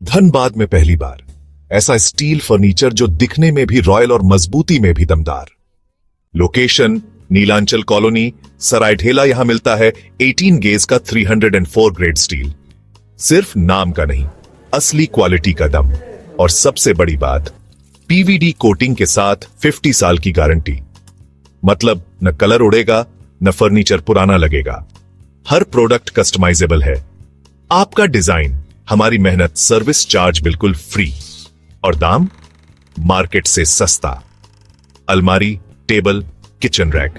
धनबाद में पहली बार ऐसा स्टील फर्नीचर जो दिखने में भी रॉयल और मजबूती में भी दमदार। Location Nilanchal colony, Saraidhela. यहां मिलता है 18 गेज का 304 ग्रेड स्टील। सिर्फ नाम का नहीं, असली क्वालिटी का दम। और सबसे बड़ी बात, पीवीडी कोटिंग के साथ 50 साल की गारंटी। मतलब न कलर उड़ेगा, न फर्नीचर पुराना लगेगा। हर प्रोडक्ट कस्टमाइजेबल है। आपका डिजाइन, हमारी मेहनत, सर्विस चार्ज बिल्कुल फ्री। और दाम मार्केट से सस्ता। अलमारी, टेबल, किचन रैक,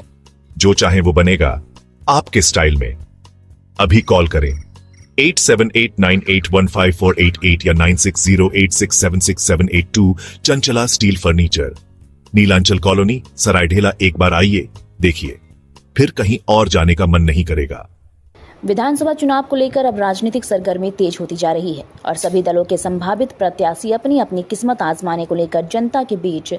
जो चाहे वो बनेगा आपके स्टाइल में। अभी कॉल करें 8789815488 या 9608676782। Chanchala steel furniture, Nilanchal colony, Saraidhela. एक बार आइए, देखिए, फिर कहीं और जाने का मन नहीं करेगा। विधानसभा चुनाव को लेकर अब राजनीतिक सरगर्मी तेज होती जा रही है और सभी दलों के संभावित प्रत्याशी अपनी अपनी किस्मत आजमाने को लेकर जनता के बीच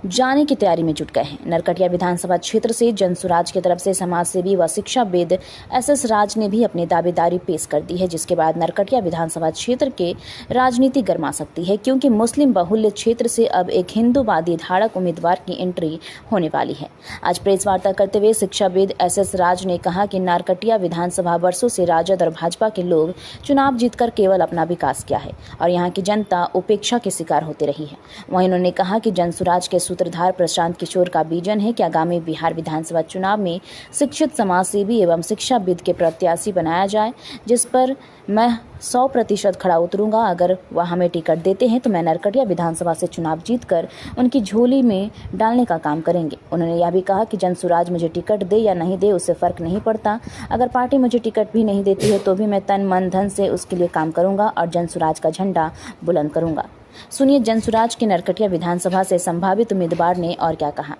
जाने की तैयारी में जुट गए हैं। नरकटिया विधानसभा क्षेत्र से जनसुराज की तरफ से समाजसेवी व शिक्षाविद एसएस राज ने भी अपनी दावेदारी पेश कर दी है, जिसके बाद नरकटिया विधानसभा क्षेत्र के राजनीति गर्मा सकती है, क्योंकि मुस्लिम बहुल्य क्षेत्र से अब एक हिंदूवादी धाड़क उम्मीदवार की एंट्री होने वाली है। आज प्रेस वार्ता करते हुए शिक्षाविद एसएस राज ने कहा कि नरकटिया विधानसभा वर्षों से राजद और भाजपा के लोग चुनाव जीतकर केवल अपना विकास किया है और यहाँ की जनता उपेक्षा के शिकार होती रही है। वहीं उन्होंने कहा कि जनसुराज के सूत्रधार प्रशांत किशोर का विजन है कि आगामी बिहार विधानसभा चुनाव में शिक्षित, समाजसेवी एवं शिक्षाविद के प्रत्याशी बनाया जाए, जिस पर मैं 100% खड़ा उतरूंगा। अगर वह हमें टिकट देते हैं तो मैं नरकटिया विधानसभा से चुनाव जीतकर उनकी झोली में डालने का काम करेंगे। उन्होंने यह भी कहा कि जनसुराज मुझे टिकट दे या नहीं दे, उससे फर्क नहीं पड़ता। अगर पार्टी मुझे टिकट भी नहीं देती है तो भी मैं तन मन धन से उसके लिए काम करूंगा और जनसुराज का झंडा बुलंद करूंगा। सुनिए जनसुराज के नरकटिया विधानसभा से संभावित उम्मीदवार ने और क्या कहा।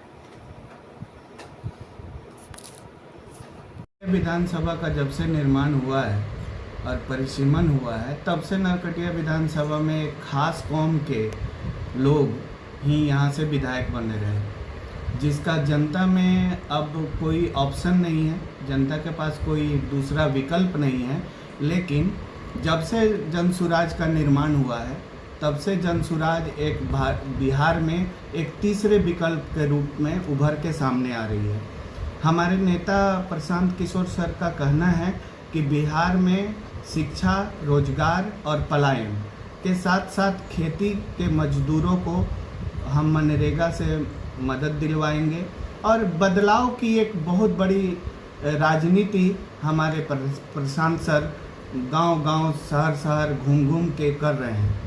विधानसभा का जब से निर्माण हुआ है और परिसीमन हुआ है, तब से नरकटिया विधानसभा में एक खास कौम के लोग ही यहाँ से विधायक बने रहे, जिसका जनता में अब कोई ऑप्शन नहीं है, जनता के पास कोई दूसरा विकल्प नहीं है। लेकिन जब से जनसुराज का निर्माण हुआ है, तब से जनसुराज एक बिहार में एक तीसरे विकल्प के रूप में उभर के सामने आ रही है। हमारे नेता प्रशांत किशोर सर का कहना है कि बिहार में शिक्षा, रोजगार और पलायन के साथ साथ खेती के मजदूरों को हम मनरेगा से मदद दिलवाएंगे और बदलाव की एक बहुत बड़ी राजनीति हमारे प्रशांत सर गांव-गांव, शहर-शहर घूम के कर रहे हैं।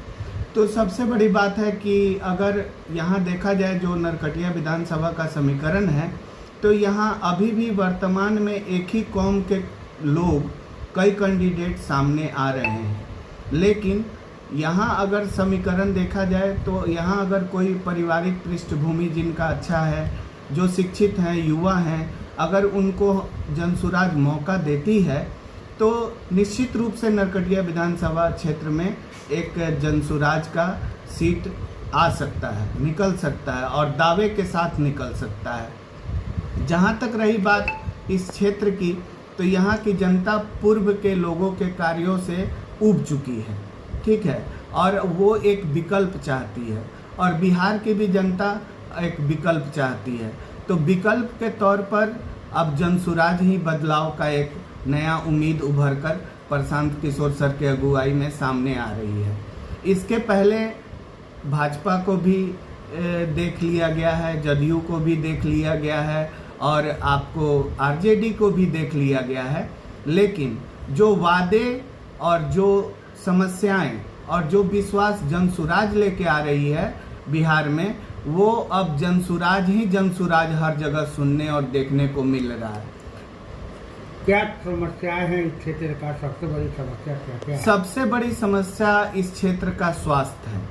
तो सबसे बड़ी बात है कि अगर यहाँ देखा जाए जो नरकटिया विधानसभा का समीकरण है, तो यहाँ अभी भी वर्तमान में एक ही कौम के लोग, कई कैंडिडेट सामने आ रहे हैं। लेकिन यहाँ अगर समीकरण देखा जाए तो यहाँ अगर कोई पारिवारिक पृष्ठभूमि जिनका अच्छा है, जो शिक्षित हैं, युवा हैं, अगर उनको जनसुराज मौका देती है तो निश्चित रूप से नरकटिया विधानसभा क्षेत्र में एक जनसुराज का सीट आ सकता है, निकल सकता है और दावे के साथ निकल सकता है। जहाँ तक रही बात इस क्षेत्र की, तो यहाँ की जनता पूर्व के लोगों के कार्यों से ऊब चुकी है, ठीक है, और वो एक विकल्प चाहती है और बिहार की भी जनता एक विकल्प चाहती है। तो विकल्प के तौर पर अब जनसुराज ही बदलाव का एक नया उम्मीद उभर कर प्रशांत किशोर सर के अगुवाई में सामने आ रही है। इसके पहले भाजपा को भी देख लिया गया है, जदयू को भी देख लिया गया है और आपको आरजेडी को भी देख लिया गया है। लेकिन जो वादे और जो समस्याएं और जो विश्वास जनसुराज लेके आ रही है बिहार में, वो अब जनसुराज ही जनसुराज हर जगह सुनने और देखने को मिल रहा है। क्या समस्याएं हैं इस क्षेत्र का? सबसे बड़ी समस्या क्या है? सबसे बड़ी समस्या इस क्षेत्र का स्वास्थ्य है।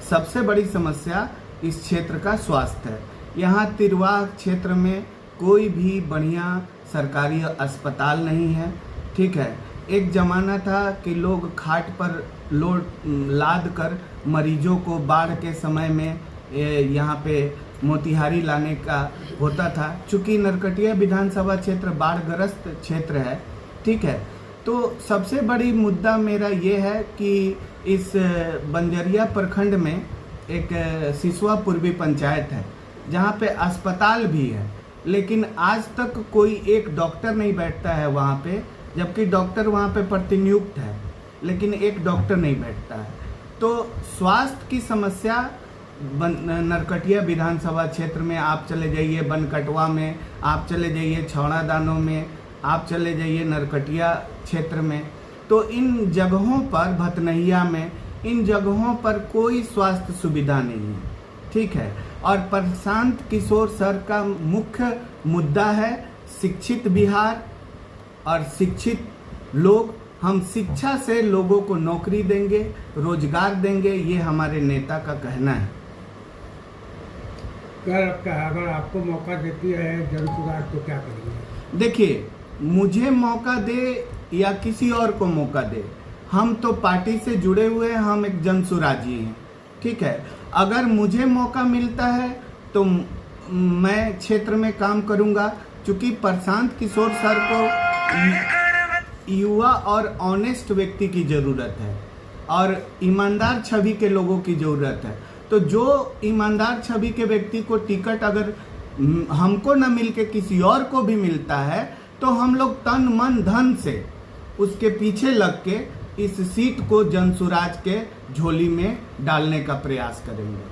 सबसे बड़ी समस्या इस क्षेत्र का स्वास्थ्य है। यहाँ तिरवा क्षेत्र में कोई भी बढ़िया सरकारी अस्पताल नहीं है, ठीक है। एक ज़माना था कि लोग खाट पर लाद कर मरीजों को बाढ़ के समय में यहाँ पे मोतिहारी लाने का होता था। चूँकि नरकटिया विधानसभा क्षेत्र बाढ़ग्रस्त क्षेत्र है, ठीक है, तो सबसे बड़ी मुद्दा मेरा ये है कि इस बंजरिया प्रखंड में एक सिसवा पूर्वी पंचायत है जहाँ पे अस्पताल भी है, लेकिन आज तक कोई एक डॉक्टर नहीं बैठता है वहाँ पे, जबकि डॉक्टर वहाँ पे प्रतिनियुक्त है, लेकिन एक डॉक्टर नहीं बैठता है। तो स्वास्थ्य की समस्या नरकटिया विधानसभा क्षेत्र में आप चले जाइए, बनकटवा में आप चले जाइए, छौड़ादानों में आप चले जाइए, नरकटिया क्षेत्र में, तो इन जगहों पर, भतनहिया में, इन जगहों पर कोई स्वास्थ्य सुविधा नहीं है। ठीक है। और प्रशांत किशोर सर का मुख्य मुद्दा है शिक्षित बिहार और शिक्षित लोग। हम शिक्षा से लोगों को नौकरी देंगे, रोजगार देंगे, ये हमारे नेता का कहना है। क्या लगता है अगर आपको मौका देती है जनसुराज तो क्या करेंगे? देखिए, मुझे मौका दे या किसी और को मौका दे, हम तो पार्टी से जुड़े हुए हैं, हम एक जनसुराजी हैं। ठीक है। अगर मुझे मौका मिलता है तो मैं क्षेत्र में काम करूंगा, क्योंकि प्रशांत किशोर सर को युवा और ऑनेस्ट व्यक्ति की ज़रूरत है और ईमानदार छवि के लोगों की ज़रूरत है। तो जो ईमानदार छवि के व्यक्ति को टिकट अगर हमको न मिल के किसी और को भी मिलता है तो हम लोग तन मन धन से उसके पीछे लग के इस सीट को जनसुराज के झोली में डालने का प्रयास करेंगे।